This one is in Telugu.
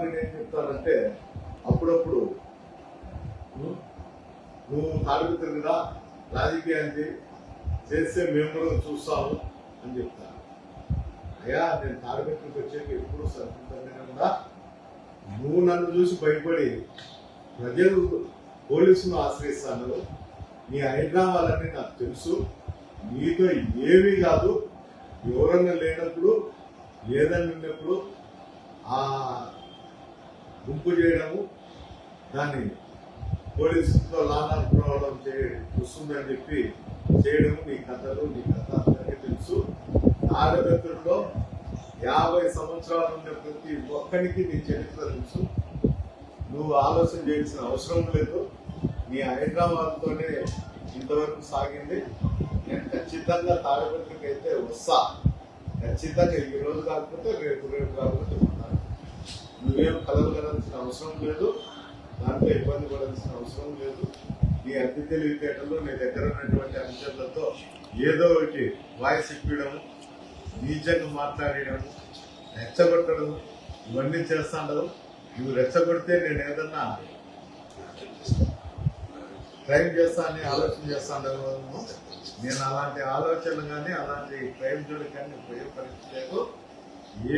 నేనేం చెప్తానంటే అప్పుడప్పుడు నువ్వు తాడిపత్రిగా రాజకీయాన్ని చేస్తే మేము కూడా చూస్తాము అని చెప్తాను. అయ్యా నేను తాడిపత్రికి వచ్చాక ఎప్పుడు సంతృప్తంగా కూడా నువ్వు నన్ను చూసి భయపడి ప్రజలు పోలీసును ఆశ్రయిస్తాను. నీ హైదరాబాద్ నాకు తెలుసు, నీతో ఏమీ కాదు. ఎవరన్నా లేనప్పుడు ఏదన్నా ఉన్నప్పుడు ఆ గుంపు చేయడము, దాన్ని పోలీసులతో లాభం వస్తుందని చెప్పి చేయడము నీ కథలు, నీ కథ అందరికీ తెలుసు. తాడిపత్రిలో 50 సంవత్సరాలు ఉండే ప్రతి ఒక్కరికి నీ చరిత్ర తెలుసు. నువ్వు ఆలోచన చేయాల్సిన అవసరం లేదు. నీ హైదరాబాద్తోనే ఇంతవరకు సాగింది. నేను ఖచ్చితంగా తాడిపత్రికి అయితే వస్తా. ఖచ్చితంగా ఈ రోజు కాకపోతే రేపు కాకపోతే ఉన్నాను. నువ్వేం కలవగలాల్సిన అవసరం లేదు, దాంట్లో ఇబ్బంది పడాల్సిన అవసరం లేదు. నీ అతి తెలివితేటలు, నీ దగ్గర ఉన్నటువంటి అంశాలతో ఏదో ఒకటి వాయిస్ ఇప్పించడము, నీచంగా మాట్లాడడము, రెచ్చగొట్టడము, ఇవన్నీ చేస్తాండవు. నువ్వు రెచ్చగొడితే నేను ఏదన్నా క్రైమ్ చేస్తా అని ఆలోచన చేస్తాను. నేను అలాంటి ఆలోచనలు కానీ అలాంటి క్రైమ్ జోలికి కానీ పోయే పరిస్థితి లేదు.